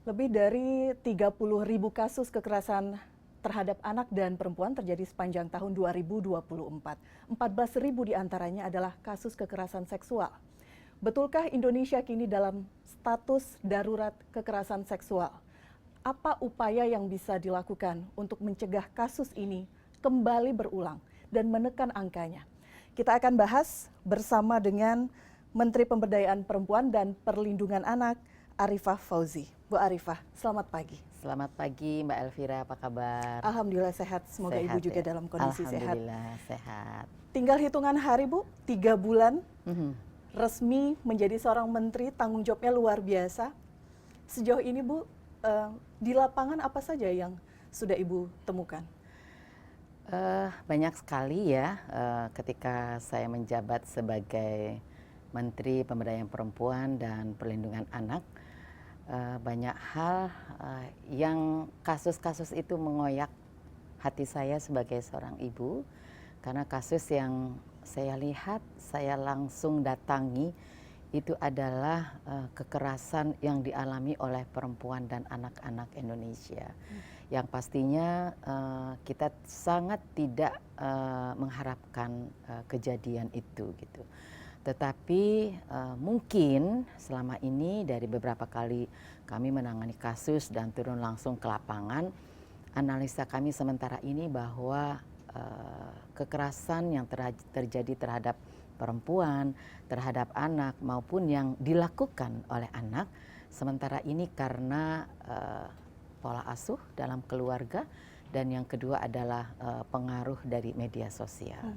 Lebih dari 30.000 kasus kekerasan terhadap anak dan perempuan terjadi sepanjang tahun 2024. 14.000 diantaranya adalah kasus kekerasan seksual. Betulkah Indonesia kini dalam status darurat kekerasan seksual? Apa upaya yang bisa dilakukan untuk mencegah kasus ini kembali berulang dan menekan angkanya? Kita akan bahas bersama dengan Menteri Pemberdayaan Perempuan dan Perlindungan Anak, Arifah Fauzi. Bu Arifah, selamat pagi. Selamat pagi Mbak Elvira, apa kabar? Alhamdulillah sehat, semoga Sehat, Ibu juga ya? dalam kondisi sehat. Alhamdulillah sehat. Tinggal hitungan hari Bu, 3 bulan Mhm. resmi menjadi seorang menteri, tanggung jawabnya luar biasa. Sejauh ini Bu, di lapangan apa saja yang sudah Ibu temukan? Banyak sekali ya ketika saya menjabat sebagai Menteri Pemberdayaan Perempuan dan Perlindungan Anak. Banyak hal yang kasus-kasus itu mengoyak hati saya sebagai seorang ibu, karena kasus yang saya lihat, saya langsung datangi itu adalah kekerasan yang dialami oleh perempuan dan anak-anak Indonesia. Yang pastinya kita sangat tidak mengharapkan kejadian itu gitu. Tetapi mungkin selama ini dari beberapa kali kami menangani kasus dan turun langsung ke lapangan, analisa kami sementara ini bahwa kekerasan yang terjadi terhadap perempuan, terhadap anak maupun yang dilakukan oleh anak sementara ini karena pola asuh dalam keluarga, dan yang kedua adalah pengaruh dari media sosial.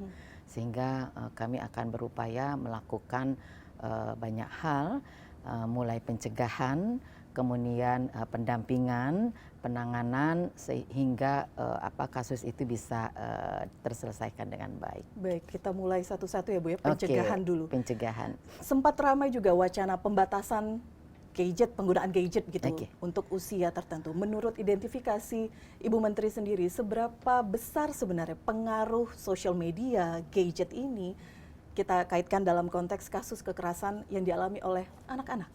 Sehingga kami akan berupaya melakukan banyak hal, mulai pencegahan, kemudian pendampingan, penanganan, sehingga kasus itu bisa terselesaikan dengan baik. Baik, kita mulai satu-satu ya Bu ya, pencegahan dulu. Pencegahan. Sempat ramai juga wacana pembatasan gadget, penggunaan gadget gitu untuk usia tertentu. Menurut identifikasi Ibu Menteri sendiri, seberapa besar sebenarnya pengaruh sosial media, gadget ini kita kaitkan dalam konteks kasus kekerasan yang dialami oleh anak-anak?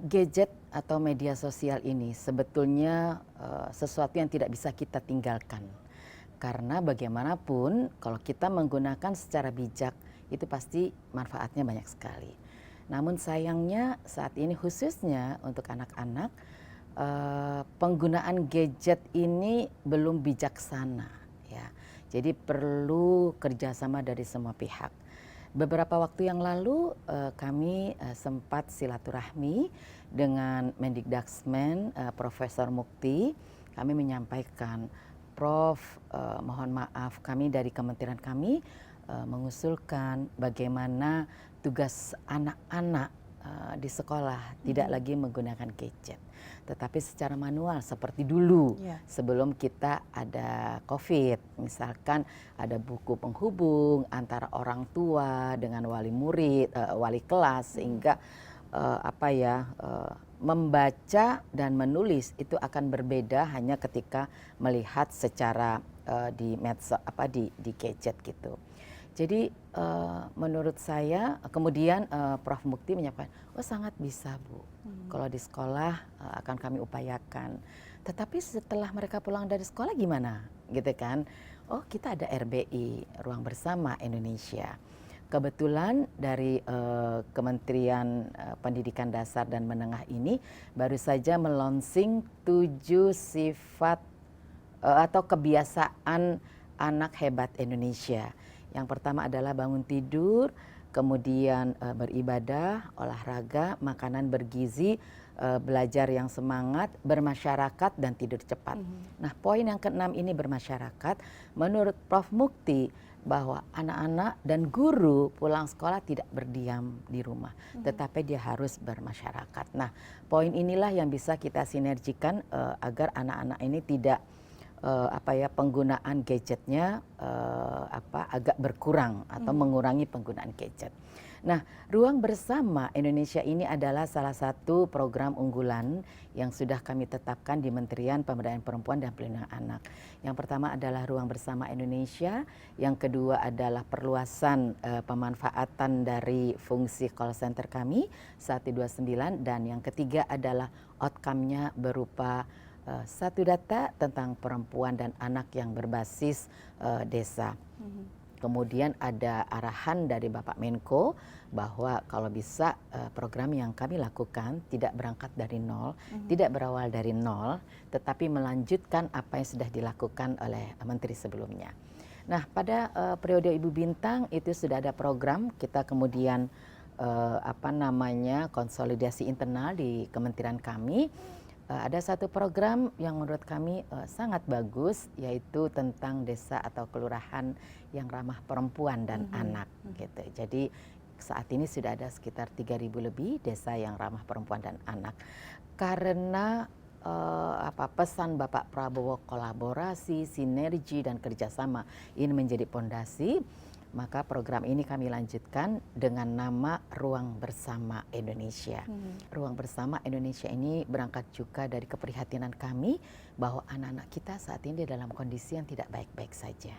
Gadget atau media sosial ini sebetulnya sesuatu yang tidak bisa kita tinggalkan. Karena bagaimanapun kalau kita menggunakan secara bijak itu pasti manfaatnya banyak sekali. Namun sayangnya saat ini khususnya untuk anak-anak penggunaan gadget ini belum bijaksana ya. Jadi perlu kerjasama dari semua pihak. Beberapa waktu yang lalu kami sempat silaturahmi dengan Mendikdaksmen Profesor Mukti. Kami menyampaikan, Prof, mohon maaf kami dari kementerian kami mengusulkan bagaimana tugas anak-anak di sekolah tidak lagi menggunakan gadget, tetapi secara manual seperti dulu sebelum kita ada COVID. Misalkan ada buku penghubung antara orang tua dengan wali murid, wali kelas, sehingga membaca dan menulis itu akan berbeda hanya ketika melihat secara di medsos di gadget gitu. Jadi menurut saya kemudian Prof Mukti menyampaikan, oh sangat bisa Bu, kalau di sekolah akan kami upayakan. Tetapi setelah mereka pulang dari sekolah gimana, gitu kan? Oh kita ada RBI, Ruang Bersama Indonesia. Kebetulan dari Kementerian Pendidikan Dasar dan Menengah ini baru saja melonsing 7 sifat atau kebiasaan anak hebat Indonesia. Yang pertama adalah bangun tidur, kemudian beribadah, olahraga, makanan bergizi, belajar yang semangat, bermasyarakat, dan tidur cepat. Nah, poin yang keenam ini bermasyarakat, menurut Prof Mukti bahwa anak-anak dan guru pulang sekolah tidak berdiam di rumah, tetapi dia harus bermasyarakat. Nah, poin inilah yang bisa kita sinergikan agar anak-anak ini tidak penggunaan gadgetnya agak berkurang atau mengurangi penggunaan gadget. Nah, Ruang Bersama Indonesia ini adalah salah satu program unggulan yang sudah kami tetapkan di Kementerian Pemberdayaan Perempuan dan Perlindungan Anak. Yang pertama adalah Ruang Bersama Indonesia, yang kedua adalah perluasan pemanfaatan dari fungsi call center kami 129, dan yang ketiga adalah outcome-nya berupa satu data tentang perempuan dan anak yang berbasis desa. Kemudian ada arahan dari Bapak Menko bahwa kalau bisa program yang kami lakukan tidak berangkat dari nol, tidak berawal dari nol, tetapi melanjutkan apa yang sudah dilakukan oleh menteri sebelumnya. Nah, pada periode Ibu Bintang itu sudah ada program, kita kemudian konsolidasi internal di kementerian kami. Ada satu program yang menurut kami sangat bagus, yaitu tentang desa atau kelurahan yang ramah perempuan dan anak gitu. Jadi saat ini sudah ada sekitar 3.000 lebih desa yang ramah perempuan dan anak. Karena pesan Bapak Prabowo, kolaborasi, sinergi dan kerjasama ini menjadi pondasi, maka program ini kami lanjutkan dengan nama Ruang Bersama Indonesia. Ruang Bersama Indonesia ini berangkat juga dari keprihatinan kami bahwa anak-anak kita saat ini dalam kondisi yang tidak baik-baik saja.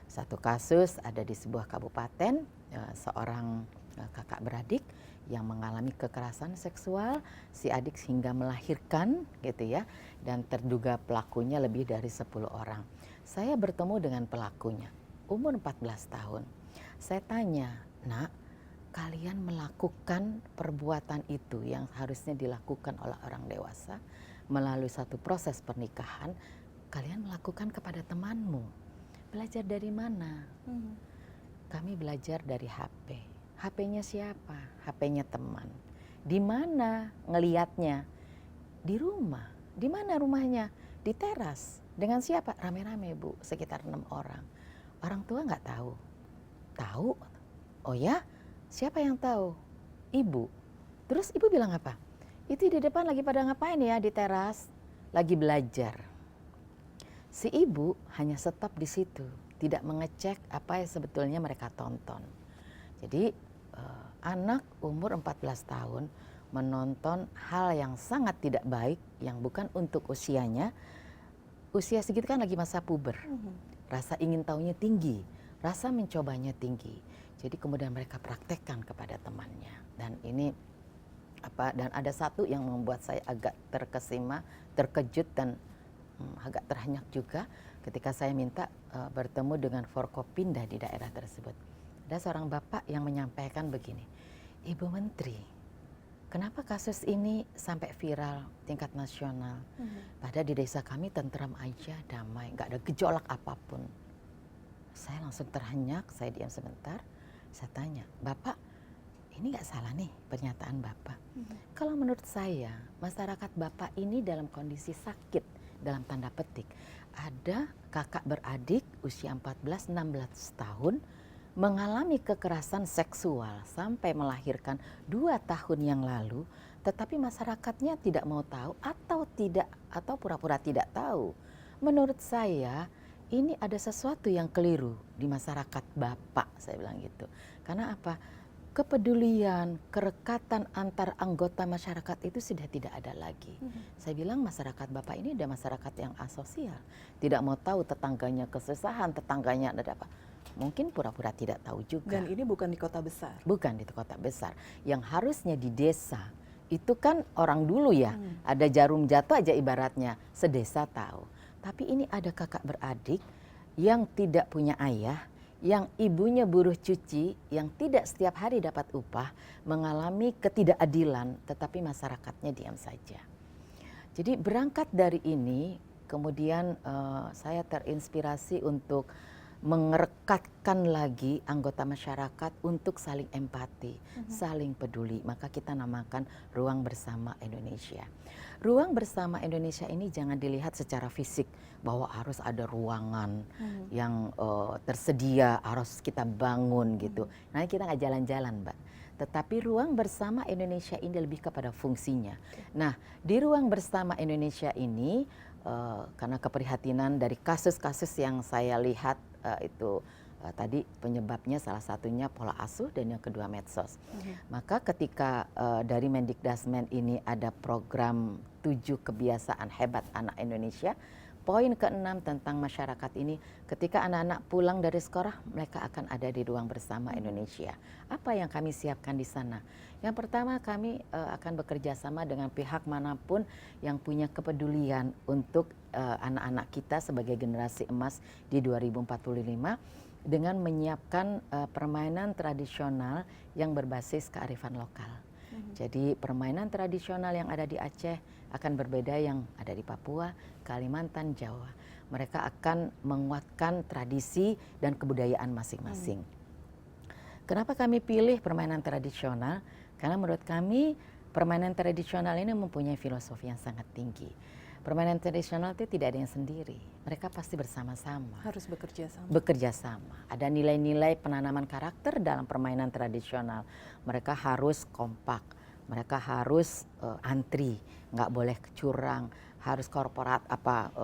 Satu kasus ada di sebuah kabupaten, seorang kakak beradik yang mengalami kekerasan seksual, si adik hingga melahirkan gitu ya, dan terduga pelakunya lebih dari 10 orang. Saya bertemu dengan pelakunya, umur 14 tahun. Saya tanya, "Nak, kalian melakukan perbuatan itu yang harusnya dilakukan oleh orang dewasa melalui satu proses pernikahan, kalian melakukan kepada temanmu. Belajar dari mana?" Kami belajar dari HP. HP-nya siapa? HP-nya teman. Di mana ngelihatnya? Di rumah. Di mana rumahnya? Di teras. Dengan siapa? Rame-rame, Bu, sekitar 6 orang. Orang tua nggak tahu. Tahu? Oh ya? Siapa yang tahu? Ibu. Terus ibu bilang apa? Itu di depan lagi pada ngapain ya di teras? Lagi belajar. Si ibu hanya stop di situ, tidak mengecek apa yang sebetulnya mereka tonton. Jadi anak umur 14 tahun menonton hal yang sangat tidak baik yang bukan untuk usianya. Usia segitu kan lagi masa puber. Rasa ingin tahunya tinggi, rasa mencobanya tinggi. Jadi kemudian mereka praktekkan kepada temannya. Dan ini dan ada satu yang membuat saya agak terkesima, terkejut dan agak terhenyak juga ketika saya minta bertemu dengan Forkopimda di daerah tersebut. Ada seorang bapak yang menyampaikan begini, "Ibu Menteri, kenapa kasus ini sampai viral tingkat nasional? Padahal di desa kami tentram aja, damai, nggak ada gejolak apapun." Saya langsung terhenyak, saya diam sebentar, saya tanya, "Bapak, ini nggak salah nih pernyataan Bapak. Kalau menurut saya, masyarakat Bapak ini dalam kondisi sakit, dalam tanda petik. Ada kakak beradik usia 14-16 tahun, mengalami kekerasan seksual sampai melahirkan 2 tahun yang lalu, tetapi masyarakatnya tidak mau tahu atau pura-pura tidak tahu. Menurut saya ini ada sesuatu yang keliru di masyarakat Bapak," saya bilang gitu. Karena apa? Kepedulian, kerekatan antar anggota masyarakat itu sudah tidak ada lagi. Saya bilang masyarakat Bapak ini ada masyarakat yang asosial, tidak mau tahu tetangganya kesusahan, tetangganya ada apa. Mungkin pura-pura tidak tahu juga. Dan ini bukan di kota besar. Bukan di kota besar. Yang harusnya di desa, itu kan orang dulu ya, ada jarum jatuh aja ibaratnya, sedesa tahu. Tapi ini ada kakak beradik yang tidak punya ayah, yang ibunya buruh cuci, yang tidak setiap hari dapat upah, mengalami ketidakadilan, tetapi masyarakatnya diam saja. Jadi berangkat dari ini, kemudian saya terinspirasi untuk mengerekatkan lagi anggota masyarakat untuk saling empati, saling peduli. Maka kita namakan Ruang Bersama Indonesia. Ruang Bersama Indonesia ini jangan dilihat secara fisik bahwa harus ada ruangan yang tersedia, harus kita bangun gitu. Nanti kita nggak jalan-jalan, Mbak. Tetapi Ruang Bersama Indonesia ini lebih kepada fungsinya. Nah, di Ruang Bersama Indonesia ini karena keprihatinan dari kasus-kasus yang saya lihat itu Tadi penyebabnya salah satunya pola asuh dan yang kedua medsos. Maka ketika dari Mendikdasmen ini ada program 7 kebiasaan hebat anak Indonesia, poin ke-6 tentang masyarakat ini, ketika anak-anak pulang dari sekolah, mereka akan ada di ruang bersama Indonesia. Apa yang kami siapkan di sana? Yang pertama, kami akan bekerja sama dengan pihak manapun yang punya kepedulian untuk anak-anak kita sebagai generasi emas di 2045 dengan menyiapkan permainan tradisional yang berbasis kearifan lokal. Jadi permainan tradisional yang ada di Aceh akan berbeda yang ada di Papua, Kalimantan, Jawa. Mereka akan menguatkan tradisi dan kebudayaan masing-masing. Kenapa kami pilih permainan tradisional? Karena menurut kami permainan tradisional ini mempunyai filosofi yang sangat tinggi. Permainan tradisional itu tidak ada yang sendiri. Mereka pasti bersama-sama. Harus bekerja sama. Bekerja sama. Ada nilai-nilai penanaman karakter dalam permainan tradisional. Mereka harus kompak. Mereka harus antri. Nggak boleh curang. Harus korporat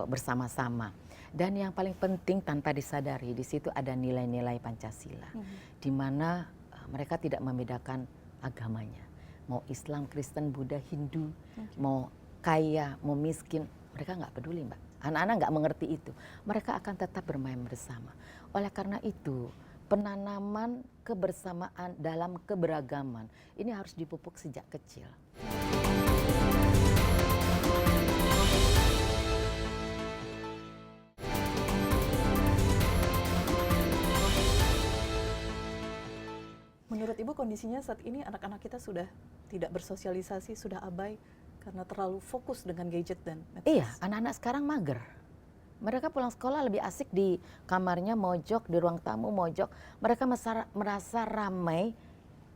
bersama-sama. Dan yang paling penting tanpa disadari, di situ ada nilai-nilai Pancasila. Di mana mereka tidak membedakan agamanya. Mau Islam, Kristen, Buddha, Hindu, mau kaya, mau miskin, mereka nggak peduli, Mbak. Anak-anak nggak mengerti itu. Mereka akan tetap bermain bersama. Oleh karena itu, penanaman kebersamaan dalam keberagaman ini harus dipupuk sejak kecil. Menurut Ibu kondisinya saat ini anak-anak kita sudah tidak bersosialisasi, sudah abai karena terlalu fokus dengan gadget dan medsos. Iya, anak-anak sekarang mager. Mereka pulang sekolah lebih asik di kamarnya mojok, di ruang tamu mojok. Mereka merasa ramai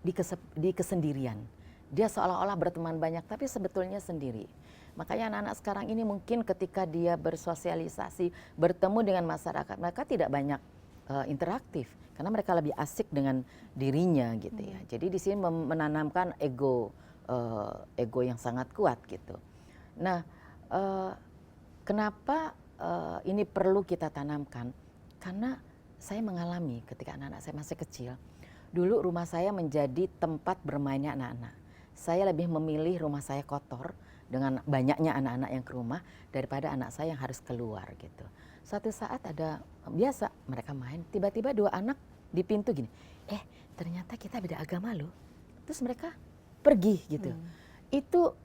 di kesendirian. Dia seolah-olah berteman banyak, tapi sebetulnya sendiri. Makanya anak-anak sekarang ini mungkin ketika dia bersosialisasi, bertemu dengan masyarakat, mereka tidak banyak interaktif. Karena mereka lebih asik dengan dirinya gitu ya. Jadi di sini menanamkan ego yang sangat kuat gitu. Nah, kenapa ini perlu kita tanamkan? Karena saya mengalami ketika anak-anak saya masih kecil, dulu rumah saya menjadi tempat bermainnya anak-anak. Saya lebih memilih rumah saya kotor dengan banyaknya anak-anak yang ke rumah daripada anak saya yang harus keluar gitu. Suatu saat ada biasa mereka main, tiba-tiba 2 anak di pintu gini, ternyata kita beda agama loh. Terus mereka pergi gitu. Itu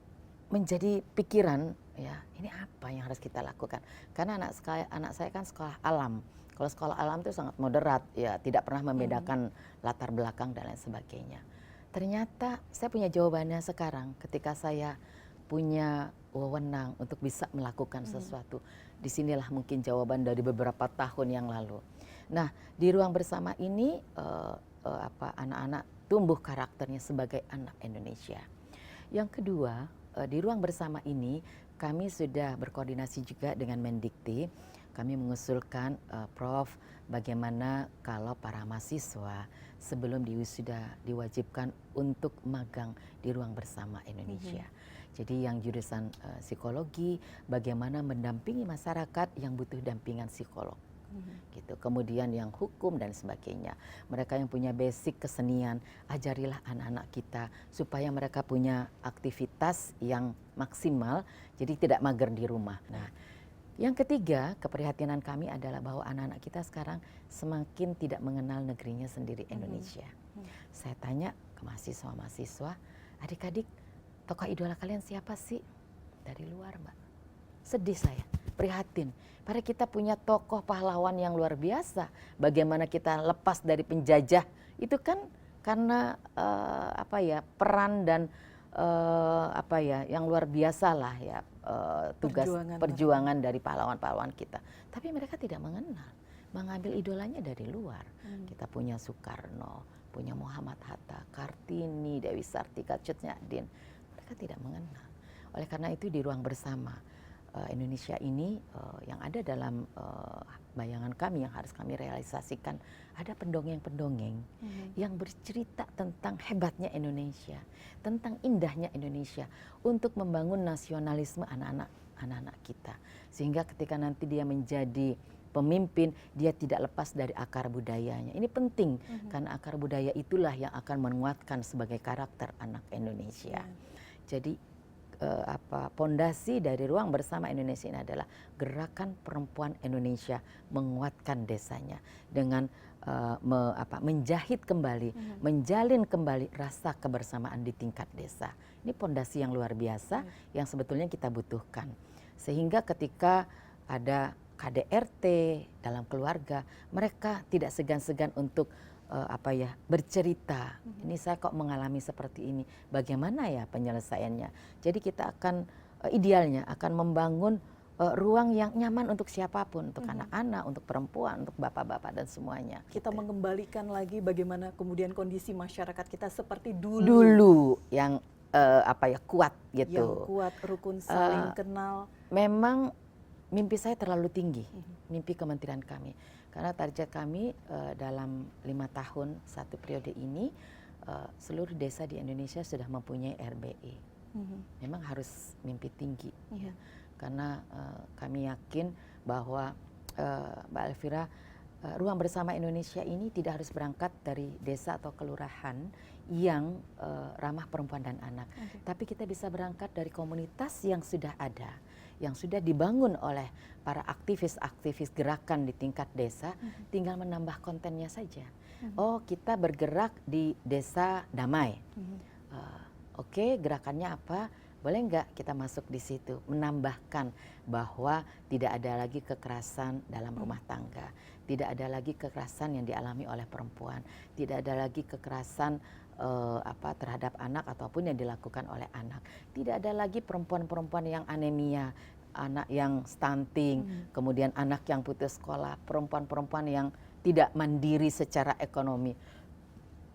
menjadi pikiran ya, ini apa yang harus kita lakukan? Karena anak saya kan sekolah alam. Kalau sekolah alam itu sangat moderat ya, tidak pernah membedakan latar belakang dan lain sebagainya. Ternyata saya punya jawabannya sekarang ketika saya punya wewenang untuk bisa melakukan sesuatu. Disinilah mungkin jawaban dari beberapa tahun yang lalu. Nah, di ruang bersama ini anak-anak tumbuh karakternya sebagai anak Indonesia. Yang kedua, di ruang bersama ini kami sudah berkoordinasi juga dengan Mendikti. Kami mengusulkan, Prof, bagaimana kalau para mahasiswa sebelum diwisuda diwajibkan untuk magang di ruang bersama Indonesia. Jadi yang jurusan psikologi, bagaimana mendampingi masyarakat yang butuh dampingan psikolog. Gitu. Kemudian yang hukum dan sebagainya. Mereka yang punya basic kesenian, ajarilah anak-anak kita supaya mereka punya aktivitas yang maksimal, jadi tidak mager di rumah. Nah, yang ketiga, keprihatinan kami adalah bahwa anak-anak kita sekarang semakin tidak mengenal negerinya sendiri, Indonesia. Saya tanya ke mahasiswa-mahasiswa, adik-adik, tokoh idola kalian siapa sih? Dari luar, Mbak. Sedih saya, prihatin. Padahal kita punya tokoh pahlawan yang luar biasa. Bagaimana kita lepas dari penjajah, itu kan karena peran dan yang luar biasa lah ya, tugas perjuangan dari pahlawan-pahlawan kita. Tapi mereka tidak mengambil idolanya dari luar. Kita punya Soekarno, punya Muhammad Hatta, Kartini, Dewi Sartika, Cut Nyak-Dien. Mereka tidak mengenal. Oleh karena itu di ruang bersama Indonesia ini yang ada dalam bayangan kami yang harus kami realisasikan, ada pendongeng-pendongeng yang bercerita tentang hebatnya Indonesia, tentang indahnya Indonesia untuk membangun nasionalisme anak-anak kita. Sehingga ketika nanti dia menjadi pemimpin, dia tidak lepas dari akar budayanya. Ini penting karena akar budaya itulah yang akan menguatkan sebagai karakter anak Indonesia. Jadi pondasi dari Ruang Bersama Indonesia ini adalah gerakan perempuan Indonesia menguatkan desanya dengan menjahit kembali, menjalin kembali rasa kebersamaan di tingkat desa. Ini pondasi yang luar biasa yang sebetulnya kita butuhkan. Sehingga ketika ada KDRT dalam keluarga, mereka tidak segan-segan untuk bercerita. Ini saya kok mengalami seperti ini. Bagaimana ya penyelesaiannya? Jadi kita akan idealnya akan membangun ruang yang nyaman untuk siapapun, untuk anak-anak, untuk perempuan, untuk bapak-bapak dan semuanya. Kita mengembalikan lagi bagaimana kemudian kondisi masyarakat kita seperti dulu. Dulu yang kuat gitu. Yang kuat, rukun, saling kenal. Memang mimpi saya terlalu tinggi, mimpi kementerian kami. Karena target kami dalam 5 tahun satu periode ini, seluruh desa di Indonesia sudah mempunyai RBE. Memang harus mimpi tinggi. Ya. Karena kami yakin bahwa Mbak Elvira, Ruang Bersama Indonesia ini tidak harus berangkat dari desa atau kelurahan yang ramah perempuan dan anak. Tapi kita bisa berangkat dari komunitas yang sudah ada, yang sudah dibangun oleh para aktivis-aktivis gerakan di tingkat desa, tinggal menambah kontennya saja. Oh, kita bergerak di desa damai. Oke, gerakannya apa? Boleh nggak kita masuk di situ, menambahkan bahwa tidak ada lagi kekerasan dalam rumah tangga, tidak ada lagi kekerasan yang dialami oleh perempuan, tidak ada lagi kekerasan terhadap anak ataupun yang dilakukan oleh anak, tidak ada lagi perempuan-perempuan yang anemia, anak yang stunting, kemudian anak yang putus sekolah, perempuan-perempuan yang tidak mandiri secara ekonomi.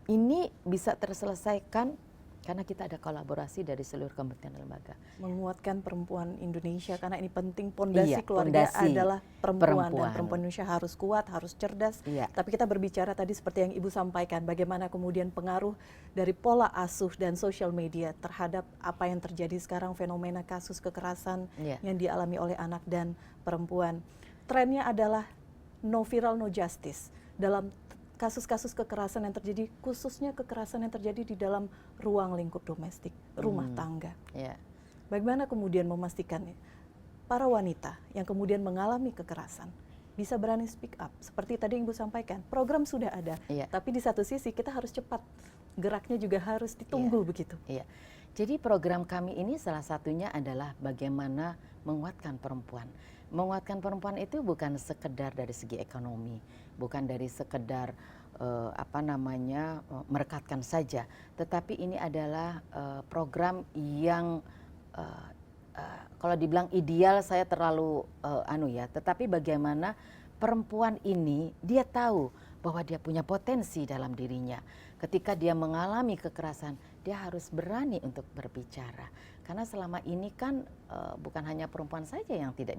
Ini bisa terselesaikan karena kita ada kolaborasi dari seluruh kementerian dan lembaga. Menguatkan perempuan Indonesia karena ini penting, pondasi keluarga pondasi adalah perempuan. Dan perempuan Indonesia harus kuat, harus cerdas. Tapi kita berbicara tadi seperti yang Ibu sampaikan, bagaimana kemudian pengaruh dari pola asuh dan sosial media terhadap apa yang terjadi sekarang, fenomena kasus kekerasan yang dialami oleh anak dan perempuan. Trennya adalah no viral, no justice dalam kasus-kasus kekerasan yang terjadi, khususnya kekerasan yang terjadi di dalam ruang lingkup domestik, rumah tangga. Bagaimana kemudian memastikan para wanita yang kemudian mengalami kekerasan bisa berani speak up? Seperti tadi yang Ibu sampaikan, program sudah ada, tapi di satu sisi kita harus cepat, geraknya juga harus ditunggu begitu. Jadi program kami ini salah satunya adalah bagaimana menguatkan perempuan. Menguatkan perempuan itu bukan sekedar dari segi ekonomi, bukan dari sekedar merekatkan saja, tetapi ini adalah program yang kalau dibilang ideal saya terlalu tetapi bagaimana perempuan ini dia tahu bahwa dia punya potensi dalam dirinya. Ketika dia mengalami kekerasan, dia harus berani untuk berbicara. Karena selama ini kan bukan hanya perempuan saja yang tidak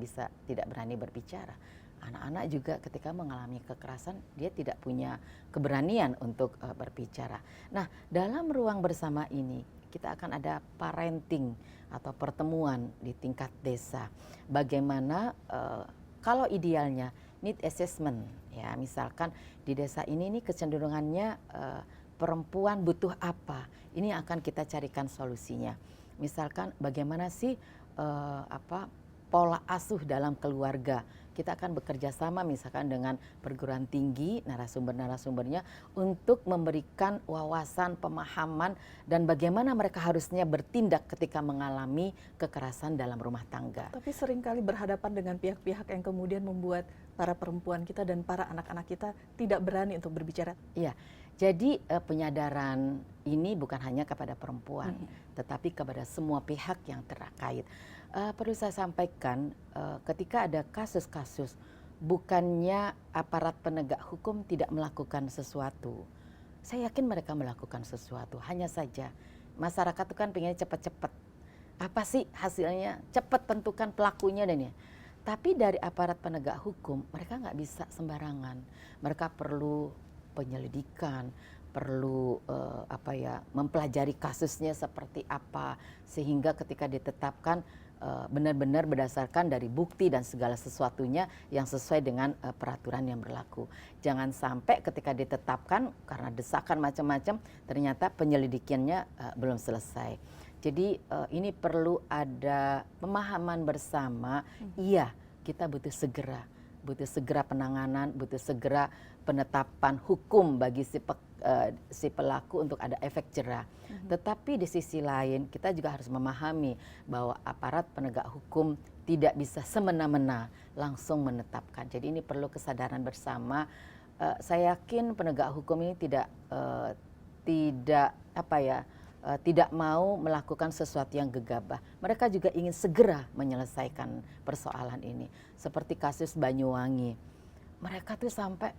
berani berbicara. Anak-anak juga ketika mengalami kekerasan, dia tidak punya keberanian untuk berbicara. Nah, dalam ruang bersama ini, kita akan ada parenting atau pertemuan di tingkat desa. Bagaimana kalau idealnya need assessment, ya misalkan di desa ini kecenderungannya perempuan butuh apa, ini akan kita carikan solusinya. Misalkan bagaimana sih pola asuh dalam keluarga. Kita akan bekerja sama misalkan dengan perguruan tinggi, narasumber-narasumbernya untuk memberikan wawasan, pemahaman, dan bagaimana mereka harusnya bertindak ketika mengalami kekerasan dalam rumah tangga. Tapi seringkali berhadapan dengan pihak-pihak yang kemudian membuat para perempuan kita dan para anak-anak kita tidak berani untuk berbicara. Iya, jadi penyadaran ini bukan hanya kepada perempuan, tetapi kepada semua pihak yang terkait. Perlu saya sampaikan, ketika ada kasus-kasus, bukannya aparat penegak hukum tidak melakukan sesuatu. Saya yakin mereka melakukan sesuatu, hanya saja masyarakat itu kan pengen cepat-cepat. Apa sih hasilnya? Cepat tentukan pelakunya dan ya. Tapi dari aparat penegak hukum, mereka nggak bisa sembarangan. Mereka perlu penyelidikan, perlu mempelajari kasusnya seperti apa, sehingga ketika ditetapkan benar-benar berdasarkan dari bukti dan segala sesuatunya yang sesuai dengan peraturan yang berlaku. Jangan sampai ketika ditetapkan karena desakan macam-macam ternyata penyelidikannya belum selesai. Jadi ini perlu ada pemahaman bersama, iya kita butuh segera penanganan, butuh segera penetapan hukum bagi si pelaku untuk ada efek jerah. Tetapi di sisi lain kita juga harus memahami bahwa aparat penegak hukum tidak bisa semena-mena langsung menetapkan. Jadi ini perlu kesadaran bersama. Saya yakin penegak hukum ini tidak mau melakukan sesuatu yang gegabah. Mereka juga ingin segera menyelesaikan persoalan ini. Seperti kasus Banyuwangi, mereka tuh sampai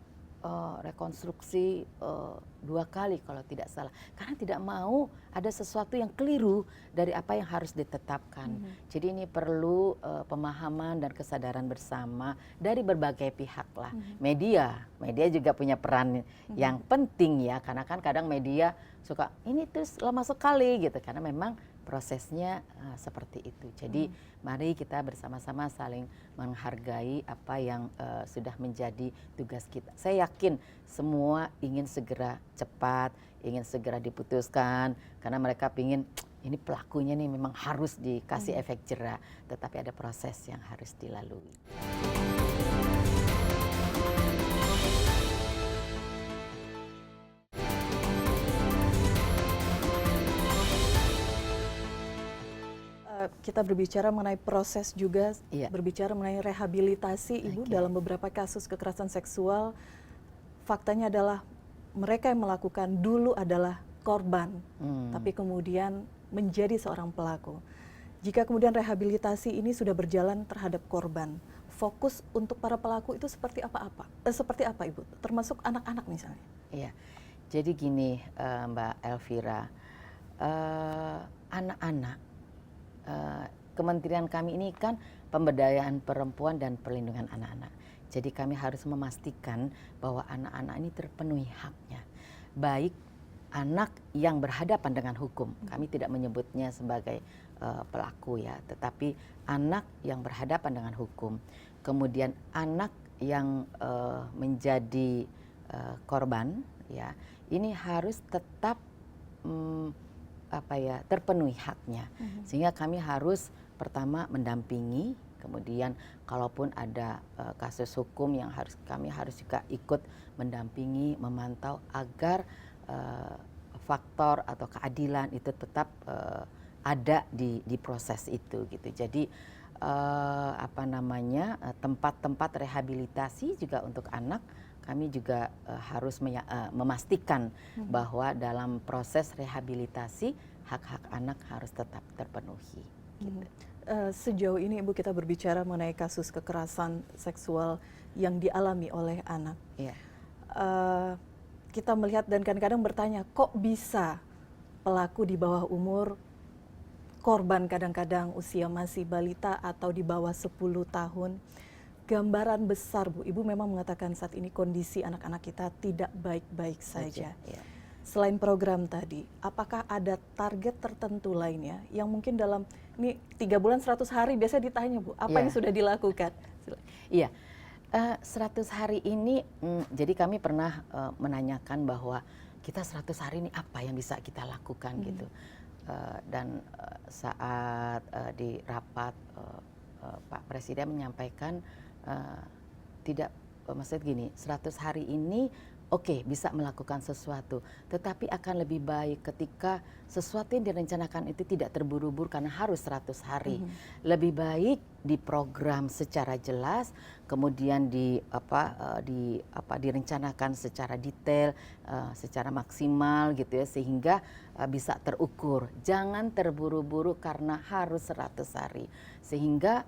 rekonstruksi 2 kali kalau tidak salah, karena tidak mau ada sesuatu yang keliru dari apa yang harus ditetapkan. Jadi ini perlu pemahaman dan kesadaran bersama dari berbagai pihak lah. Media juga punya peran yang penting ya, karena kan kadang media suka ini tuh lama sekali gitu, karena memang prosesnya seperti itu. Jadi mari kita bersama-sama saling menghargai apa yang sudah menjadi tugas kita. Saya yakin semua ingin segera cepat, ingin segera diputuskan, karena mereka ingin ini pelakunya nih memang harus dikasih efek jerah, tetapi ada proses yang harus dilalui. Kita berbicara mengenai proses juga, Iya. berbicara mengenai rehabilitasi Ibu dalam beberapa kasus kekerasan seksual. Faktanya adalah mereka yang melakukan dulu adalah korban, tapi kemudian menjadi seorang pelaku. Jika kemudian rehabilitasi ini sudah berjalan terhadap korban, fokus untuk para pelaku itu seperti apa Ibu? Termasuk anak-anak misalnya. Iya, jadi gini Mbak Elvira, anak-anak, kementerian kami ini kan pemberdayaan perempuan dan perlindungan anak-anak. Jadi kami harus memastikan bahwa anak-anak ini terpenuhi haknya. Baik anak yang berhadapan dengan hukum, kami tidak menyebutnya sebagai pelaku ya, tetapi anak yang berhadapan dengan hukum. Kemudian anak yang menjadi korban ya, ini harus tetap terpenuhi haknya. Sehingga kami harus pertama mendampingi, kemudian kalaupun ada kasus hukum yang kami harus juga ikut mendampingi, memantau agar faktor atau keadilan itu tetap ada di proses itu gitu. Jadi tempat-tempat rehabilitasi juga untuk anak, kami juga harus memastikan bahwa dalam proses rehabilitasi hak-hak anak harus tetap terpenuhi. Gitu. Sejauh ini Ibu kita berbicara mengenai kasus kekerasan seksual yang dialami oleh anak. Iya. Kita melihat dan kadang-kadang bertanya, kok bisa pelaku di bawah umur, korban kadang-kadang usia masih balita atau di bawah 10 tahun. Gambaran besar Bu, Ibu memang mengatakan saat ini kondisi anak-anak kita tidak baik-baik saja. Ya. Selain program tadi, apakah ada target tertentu lainnya yang mungkin dalam ini 3 bulan 100 hari biasanya ditanya Bu, apa yang sudah dilakukan? Iya, 100 hari ini, jadi kami pernah menanyakan bahwa kita 100 hari ini apa yang bisa kita lakukan gitu. Dan saat di rapat Pak Presiden menyampaikan maksudnya gini, 100 hari ini oke, bisa melakukan sesuatu, tetapi akan lebih baik ketika sesuatu yang direncanakan itu tidak terburu-buru karena harus 100 hari. Lebih baik diprogram secara jelas, kemudian direncanakan secara detail, secara maksimal gitu ya, sehingga bisa terukur. Jangan terburu-buru karena harus 100 hari. Sehingga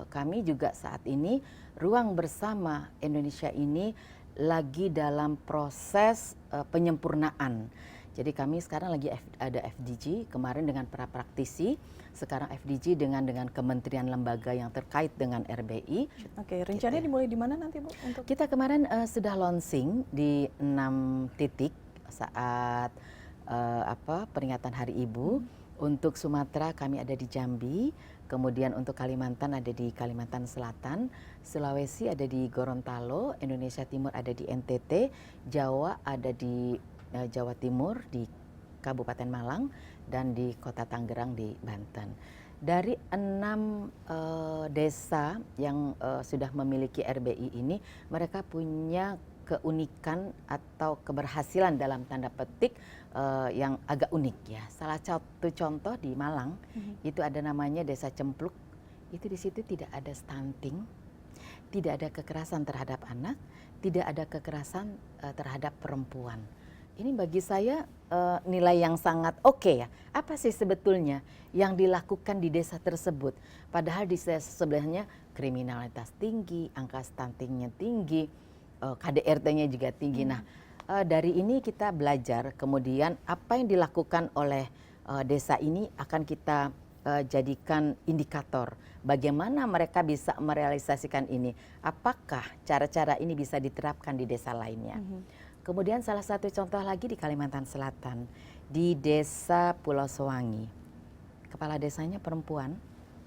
kami juga saat ini Ruang Bersama Indonesia ini lagi dalam proses penyempurnaan. Jadi kami sekarang lagi ada FDG, kemarin dengan para praktisi, sekarang FDG dengan kementerian lembaga yang terkait dengan RBI. Oke, rencananya dimulai di mana nanti Bu? Kita kemarin sudah launching di 6 titik saat peringatan Hari Ibu. Untuk Sumatera kami ada di Jambi, kemudian untuk Kalimantan ada di Kalimantan Selatan, Sulawesi ada di Gorontalo, Indonesia Timur ada di NTT, Jawa ada di Jawa Timur di Kabupaten Malang, dan di Kota Tangerang di Banten. Dari 6 desa yang sudah memiliki RBI ini, mereka punya keunikan atau keberhasilan dalam tanda petik yang agak unik ya. Salah satu contoh di Malang itu ada namanya Desa Cempluk. Itu di situ tidak ada stunting, tidak ada kekerasan terhadap anak, tidak ada kekerasan terhadap perempuan. Ini bagi saya nilai yang sangat oke ya. Apa sih sebetulnya yang dilakukan di desa tersebut? Padahal di desa sebelahnya kriminalitas tinggi, angka stuntingnya tinggi, KDRT-nya juga tinggi. Nah, dari ini kita belajar, kemudian apa yang dilakukan oleh desa ini akan kita jadikan indikator bagaimana mereka bisa merealisasikan ini. Apakah cara-cara ini bisa diterapkan di desa lainnya? Kemudian salah satu contoh lagi di Kalimantan Selatan, di Desa Pulau Sewangi. Kepala desanya perempuan,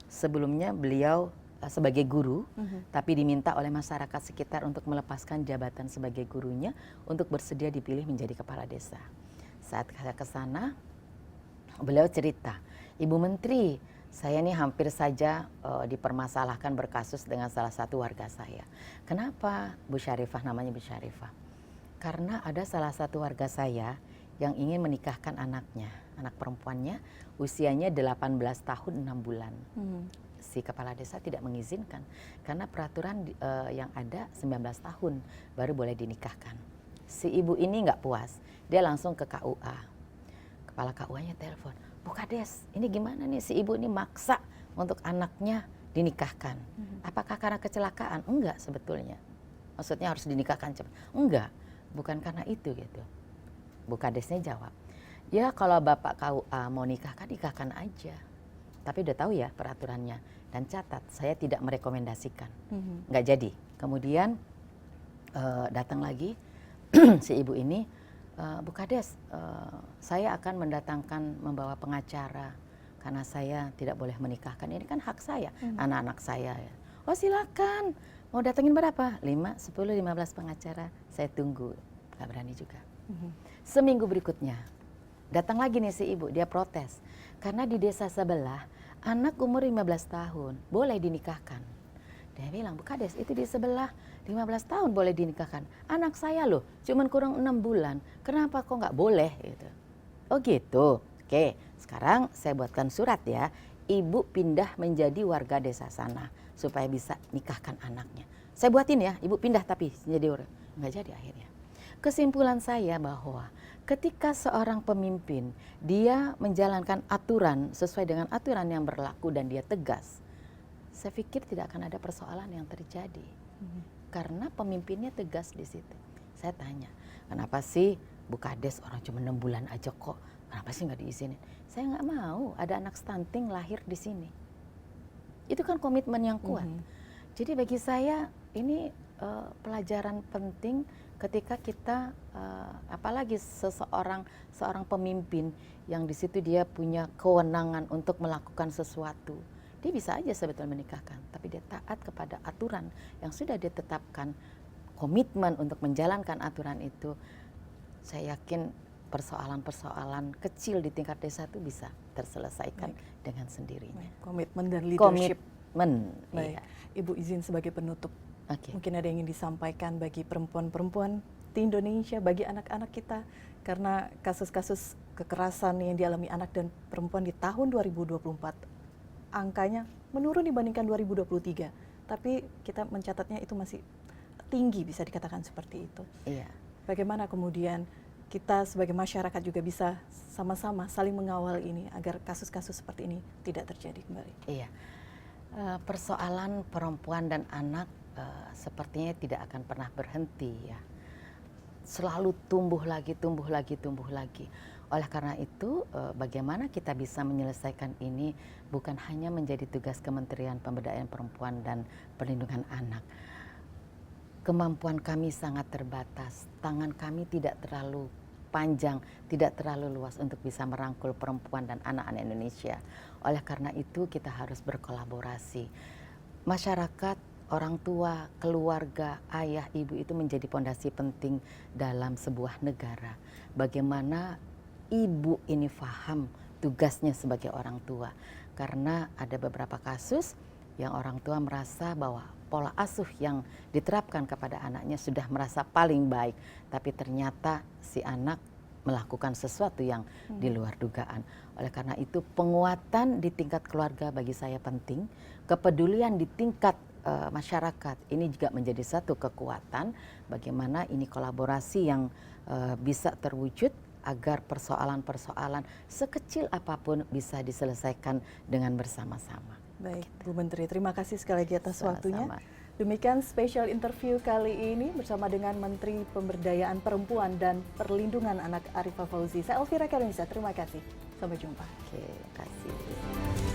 sebelumnya beliau sebagai guru, tapi diminta oleh masyarakat sekitar untuk melepaskan jabatan sebagai gurunya untuk bersedia dipilih menjadi kepala desa. Saat saya ke sana, beliau cerita, Ibu Menteri, saya ini hampir saja dipermasalahkan berkasus dengan salah satu warga saya. Kenapa? Bu Syarifah, namanya Bu Syarifah. Karena ada salah satu warga saya yang ingin menikahkan anaknya, anak perempuannya, usianya 18 tahun 6 bulan. Si kepala desa tidak mengizinkan karena peraturan yang ada 19 tahun baru boleh dinikahkan. Si ibu ini nggak puas, dia langsung ke KUA. Kepala KUA-nya telepon, Bu Kades, ini gimana nih si ibu ini maksa untuk anaknya dinikahkan. Apakah karena kecelakaan? Enggak sebetulnya. Maksudnya harus dinikahkan cepat. Enggak, bukan karena itu gitu. Bu Kadesnya jawab, ya kalau Bapak KUA mau nikahkan, nikahkan aja. Tapi udah tahu ya peraturannya, dan catat saya tidak merekomendasikan, nggak jadi. Kemudian datang lagi si ibu ini, Bu Kades, saya akan membawa pengacara karena saya tidak boleh menikahkan, ini kan hak saya, anak-anak saya ya. Oh silakan, mau datengin berapa? 5, 10, 15 pengacara, saya tunggu, nggak berani juga. Seminggu berikutnya datang lagi nih si ibu, dia protes karena di desa sebelah anak umur 15 tahun boleh dinikahkan. Dia bilang, Bu Kades, itu di sebelah 15 tahun boleh dinikahkan. Anak saya loh, cuman kurang 6 bulan. Kenapa kok nggak boleh? Gitu. Oh gitu. Oke, sekarang saya buatkan surat ya. Ibu pindah menjadi warga desa sana supaya bisa nikahkan anaknya. Saya buatin ya, ibu pindah tapi menjadi orang. Nggak jadi akhirnya. Kesimpulan saya bahwa ketika seorang pemimpin dia menjalankan aturan sesuai dengan aturan yang berlaku dan dia tegas, saya pikir tidak akan ada persoalan yang terjadi. Karena pemimpinnya tegas di situ. Saya tanya, kenapa sih Bu Kades orang cuma 6 bulan aja kok, kenapa sih nggak diizinin? Saya nggak mau ada anak stunting lahir di sini. Itu kan komitmen yang kuat. Jadi bagi saya ini pelajaran penting ketika kita apalagi seorang pemimpin yang di situ dia punya kewenangan untuk melakukan sesuatu. Dia bisa aja sebetulnya menikahkan, tapi dia taat kepada aturan yang sudah ditetapkan, komitmen untuk menjalankan aturan itu. Saya yakin persoalan-persoalan kecil di tingkat desa itu bisa terselesaikan dengan sendirinya. Komitmen dan leadership. Komitmen. Baik. Iya. Ibu izin sebagai penutup. Okay. Mungkin ada yang ingin disampaikan bagi perempuan-perempuan di Indonesia, bagi anak-anak kita, karena kasus-kasus kekerasan yang dialami anak dan perempuan di tahun 2024 angkanya menurun dibandingkan 2023, tapi kita mencatatnya itu masih tinggi, bisa dikatakan seperti itu. Iya. Bagaimana kemudian kita sebagai masyarakat juga bisa sama-sama saling mengawal ini agar kasus-kasus seperti ini tidak terjadi kembali? Iya. Persoalan perempuan dan anak sepertinya tidak akan pernah berhenti ya. Selalu tumbuh lagi, tumbuh lagi, tumbuh lagi. Oleh karena itu bagaimana kita bisa menyelesaikan ini bukan hanya menjadi tugas Kementerian Pemberdayaan Perempuan dan Perlindungan Anak. Kemampuan kami sangat terbatas, tangan kami tidak terlalu panjang, tidak terlalu luas untuk bisa merangkul perempuan dan anak-anak Indonesia. Oleh karena itu kita harus berkolaborasi. Masyarakat, orang tua, keluarga, ayah, ibu itu menjadi fondasi penting dalam sebuah negara. Bagaimana ibu ini paham tugasnya sebagai orang tua. Karena ada beberapa kasus yang orang tua merasa bahwa pola asuh yang diterapkan kepada anaknya sudah merasa paling baik, tapi ternyata si anak melakukan sesuatu yang di luar dugaan. Oleh karena itu penguatan di tingkat keluarga bagi saya penting, kepedulian di tingkat masyarakat ini juga menjadi satu kekuatan bagaimana ini kolaborasi yang bisa terwujud agar persoalan-persoalan sekecil apapun bisa diselesaikan dengan bersama-sama. Baik, Bu Menteri, terima kasih sekali lagi atas waktunya. Sama-sama. Demikian spesial interview kali ini bersama dengan Menteri Pemberdayaan Perempuan dan Perlindungan Anak Arifah Fauzi. Saya Elvira Karenisa, terima kasih. Sampai jumpa. Oke, kasih.